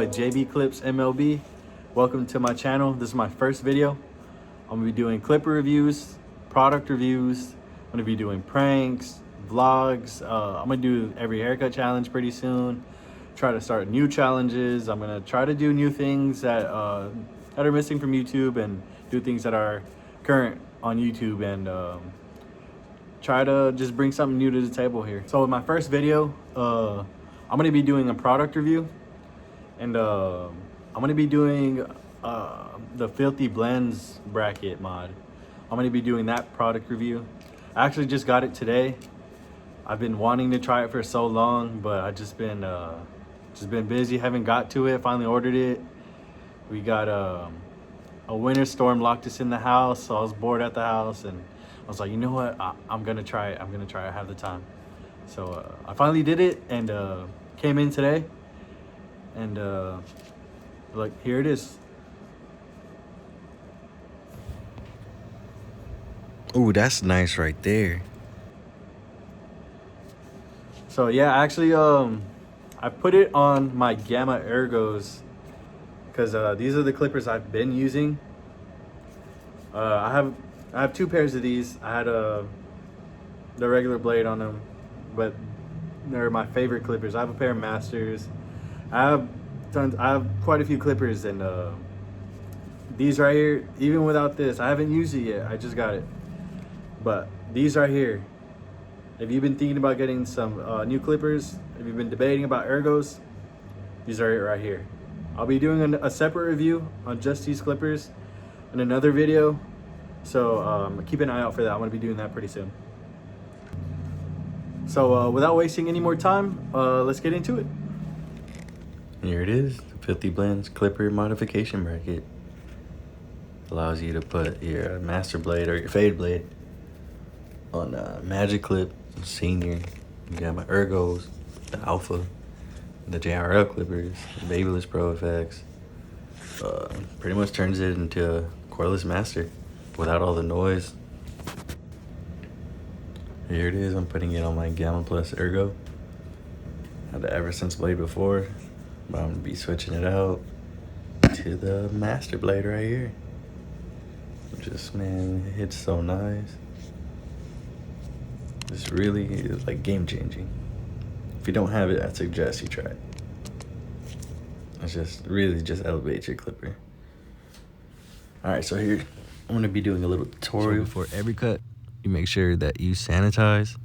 boy JB Clips MLB. Welcome to my channel. This is my first video. I'm gonna be doing clipper reviews, product reviews. I'm gonna be doing pranks, vlogs. I'm gonna do every haircut challenge pretty soon. Try to start new challenges. I'm gonna try to do new things that are missing from YouTube and do things that are current on YouTube and try to just bring something new to the table here. So with my first video, I'm gonna be doing a product review, and I'm gonna be doing the Philthy Blendz bracket mod. I'm gonna be doing that product review. I actually just got it today. I've been wanting to try it for so long, but I just been busy, haven't got to it. Finally ordered it. We got a winter storm locked us in the house, so I was bored at the house, and I was like, you know what, I'm gonna try it. I have the time. So I finally did it, and came in today, and look, here it is. Ooh, that's nice right there. So yeah, actually, I put it on my Gamma Ergos because these are the clippers I've been using. I have two pairs of these. I had the regular blade on them, but they're my favorite clippers. I have a pair of Masters. I have quite a few clippers, and these right here, even without this, I haven't used it yet. I just got it. But these right here, if you've been thinking about getting some new clippers, if you've been debating about Ergos, these are it right here. I'll be doing a separate review on just these clippers in another video. So keep an eye out for that. I'm gonna be doing that pretty soon. So without wasting any more time, let's get into it. Here it is, the Philthy Blendz clipper modification bracket. Allows you to put your master blade or your fade blade on a Magic Clip, Senior. You got my Ergos, the Alpha, the JRL clippers, the Babyless Pro effects. Pretty much turns it into a cordless master without all the noise. Here it is, I'm putting it on my Gamma Plus Ergo. Had the Eversense blade before, but I'm gonna be switching it out to the master blade right here. Just, man, it hits so nice. It's really like game changing. If you don't have it, I suggest you try it. It's just really just elevates your clipper. All right, so here I'm gonna be doing a little tutorial. So before every cut, you make sure that you sanitize,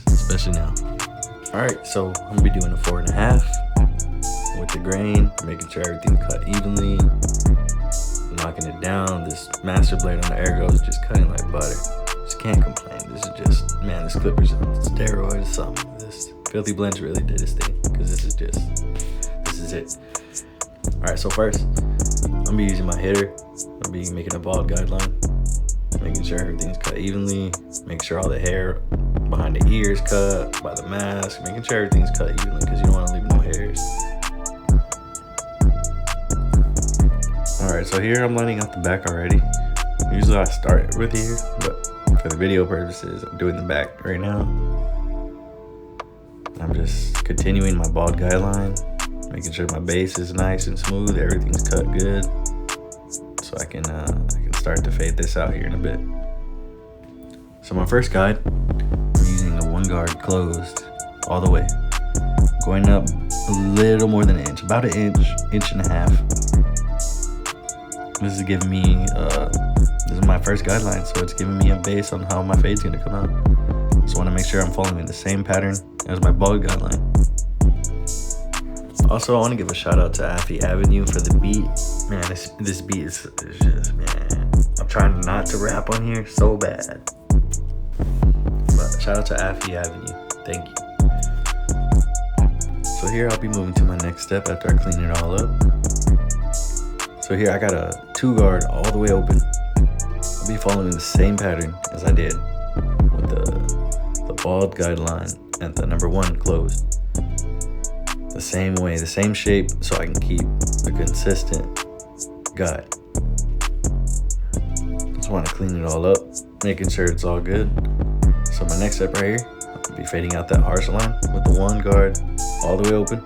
especially now. All right, so I'm gonna be doing a 4.5 with the grain, making sure everything's cut evenly, knocking it down. This master blade on the Ergo is just cutting like butter. Just can't complain. This is just, man, this clipper's on steroids or something. This Philthy Blendz really did his thing, because this is it. All right, so first, I'm gonna be using my hitter. I'll be making a bald guideline, making sure everything's cut evenly, making sure all the hair behind the ears cut by the mask, making sure everything's cut evenly because you don't want to leave no hairs. All right, so here I'm lining out the back already. Usually I start with here, but for the video purposes, I'm doing the back right now. I'm just continuing my bald guideline, making sure my base is nice and smooth, everything's cut good, so I can start to fade this out here in a bit. So my first guide, I'm using the one guard closed all the way, going up a little more than an inch, about an inch and a half. This is giving me, this is my first guideline, so it's giving me a base on how my fade's gonna come out. So I wanna make sure I'm following the same pattern as my bald guideline. Also, I wanna give a shout out to Affy Avenue for the beat. Man, this beat is just, man, I'm trying not to rap on here so bad. But shout out to Affy Avenue, thank you. So here I'll be moving to my next step after I clean it all up. So here I got a 2 guard all the way open. I'll be following the same pattern as I did with the bald guideline and the number 1 closed. The same way, the same shape, so I can keep a consistent guide. Just want to clean it all up, making sure it's all good. So my next step right here, I'll be fading out that harsh line with the 1 guard all the way open.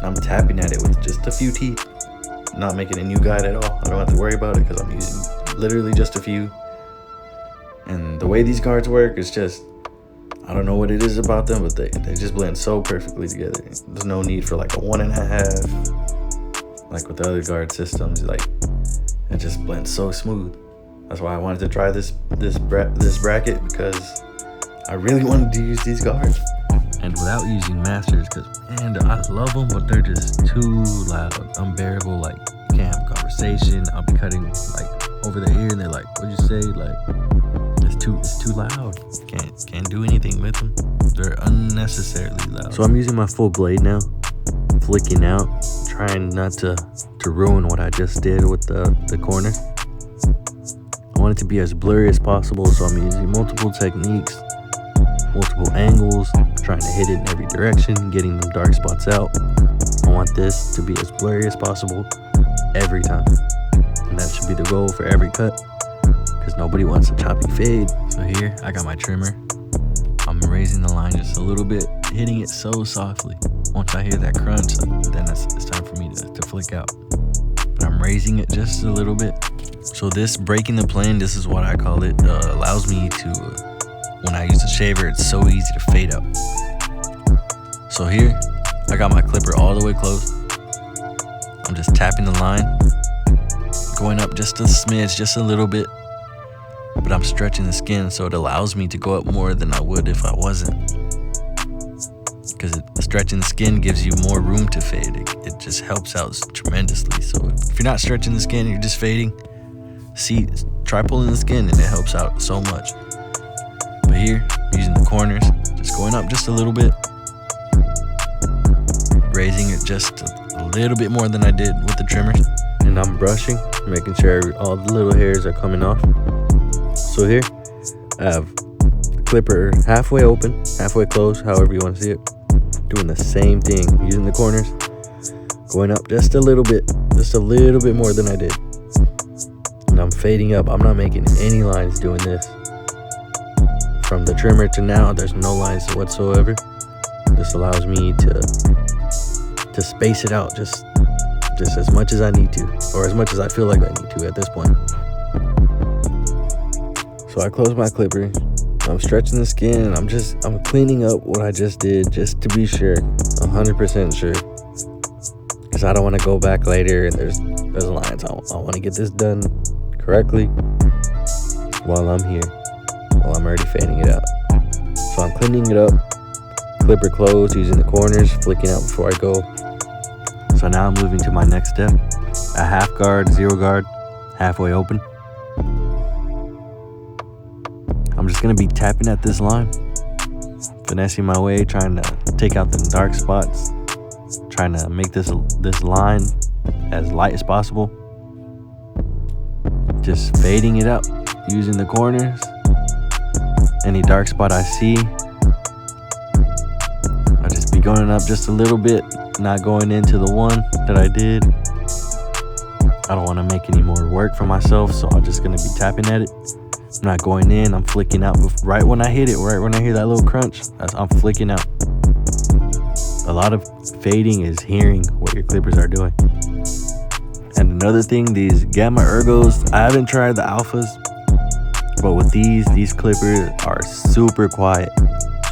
I'm tapping at it with just a few teeth. Not making a new guide at all. I don't have to worry about it because I'm using literally just a few. And the way these guards work is just, I don't know what it is about them, but they just blend so perfectly together. There's no need for like a 1.5. Like with the other guard systems, like it just blends so smooth. That's why I wanted to try this bracket, because I really wanted to use these guards. And without using masters, because man, I love them, but they're just too loud, unbearable. Like you can't have a conversation. I'll be cutting like over their ear, and they're like, "What'd you say?" Like it's too loud. Can't do anything with them. They're unnecessarily loud. So I'm using my full blade now, flicking out, trying not to ruin what I just did with the corner. I want it to be as blurry as possible, so I'm using multiple techniques, multiple angles, trying to hit it in every direction, getting them dark spots out. I want this to be as blurry as possible every time, and that should be the goal for every cut, because nobody wants a choppy fade. So here I got my trimmer. I'm raising the line just a little bit, hitting it so softly. Once I hear that crunch, then it's time for me to flick out. But I'm raising it just a little bit. So this breaking the plane, this is what I call it, allows me to, when I use a shaver, it's so easy to fade out. So here, I got my clipper all the way close. I'm just tapping the line, going up just a smidge, just a little bit. But I'm stretching the skin, so it allows me to go up more than I would if I wasn't. Because stretching the skin gives you more room to fade. It just helps out tremendously. So if you're not stretching the skin, you're just fading. Try pulling the skin, and it helps out so much. But here, using the corners, just going up just a little bit, raising it just a little bit more than I did with the trimmer. And I'm brushing, making sure all the little hairs are coming off. So here, I have the clipper halfway open, halfway closed, however you want to see it. Doing the same thing, using the corners, going up just a little bit more than I did. And I'm fading up. I'm not making any lines doing this. From the trimmer to now, there's no lines whatsoever. This allows me to space it out just as much as I need to, or as much as I feel like I need to at this point. So I close my clipper. I'm stretching the skin, and I'm cleaning up what I just did, just to be sure, 100% sure. Because I don't want to go back later and there's lines. I want to get this done correctly while I'm here, while I'm already fading it out. So I'm cleaning it up, clipper closed, using the corners, flicking out before I go. So now I'm moving to my next step, a half guard, zero guard, halfway open. I'm just gonna be tapping at this line, finessing my way, trying to take out the dark spots, trying to make this line as light as possible. Just fading it out, using the corners. Any dark spot I see, I'll just be going up just a little bit, not going into the one that I did. I don't want to make any more work for myself, so I'm just gonna be tapping at it. I'm not going in, I'm flicking out right when I hit it, right when I hear that little crunch, I'm flicking out. A lot of fading is hearing what your clippers are doing. And another thing, these Gamma Ergos, I haven't tried the alphas, but with these clippers are super quiet.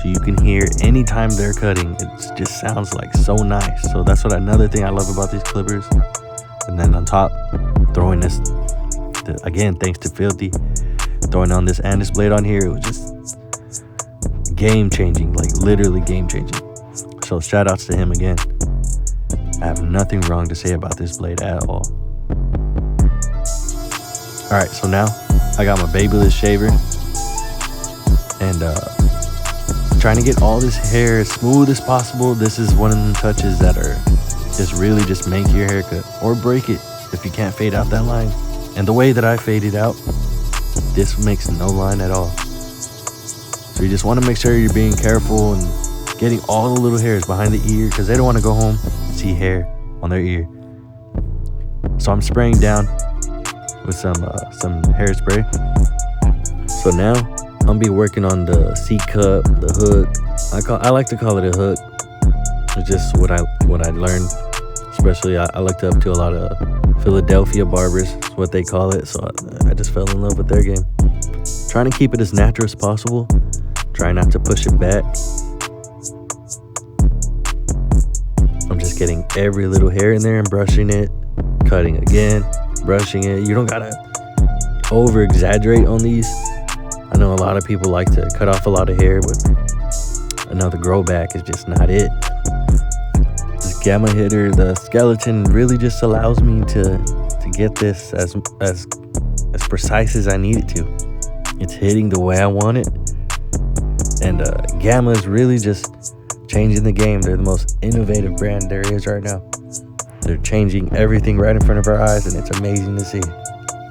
So you can hear anytime they're cutting, it just sounds like so nice. So that's another thing I love about these clippers. And then on top, throwing this, again, thanks to Philthy, throwing on this Andis blade on here, it was just game changing, like literally game changing. So shout outs to him again. I have nothing wrong to say about this blade at all. All right, so now I got my babyless shaver, and trying to get all this hair as smooth as possible. This is one of the touches that are just really just make your haircut or break it if you can't fade out that line. And the way that I faded out, this makes no line at all. So you just want to make sure you're being careful and getting all the little hairs behind the ear, because they don't want to go home and see hair on their ear. So I'm spraying down with some hairspray. So now I'm be working on the C cup, the hook. I like to call it a hook. It's just what I learned. Especially I looked up to a lot of Philadelphia barbers, is what they call it. So I just fell in love with their game. Trying to keep it as natural as possible. Try not to push it back. I'm just getting every little hair in there and brushing it, cutting again, brushing it. You don't gotta over exaggerate on these. I know a lot of people like to cut off a lot of hair, but another grow back is just not it. This gamma hitter, the skeleton, really just allows me to get this as precise as I need it to. It's hitting the way I want it. And Gamma is really just changing the game. They're the most innovative brand there is right now. They're changing everything right in front of our eyes, and it's amazing to see.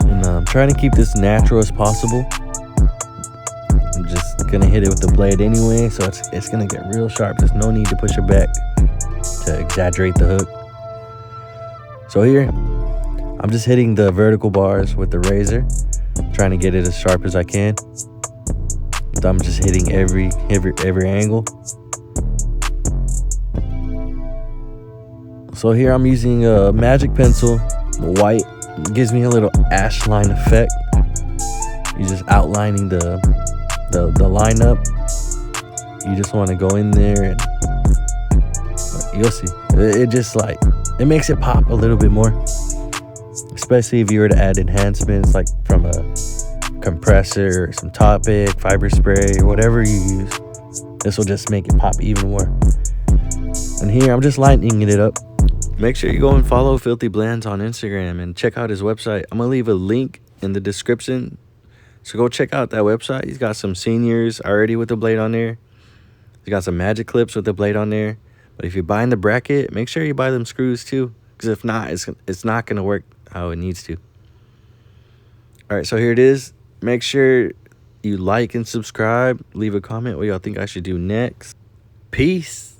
And I'm trying to keep this natural as possible. I'm just gonna hit it with the blade anyway, so it's gonna get real sharp. There's no need to push it back to exaggerate the hook. So here, I'm just hitting the vertical bars with the razor, trying to get it as sharp as I can. So I'm just hitting every angle. So here I'm using a magic pencil, the white. It gives me a little ash line effect. You're just outlining the lineup. You just want to go in there and you'll see. It just it makes it pop a little bit more. Especially if you were to add enhancements like from a compressor or some topic, fiber spray, or whatever you use. This will just make it pop even more. And here I'm just lightening it up. Make sure you go and follow Philthy Blendz on Instagram and check out his website. I'm gonna leave a link in the description, so go check out that website. He's got some seniors already with the blade on there. He's got some magic clips with the blade on there. But if you're buying the bracket, make sure you buy them screws too, because if not, it's not gonna work how it needs to. All right, so here it is. Make sure you like and subscribe. Leave a comment what y'all think I should do next. Peace.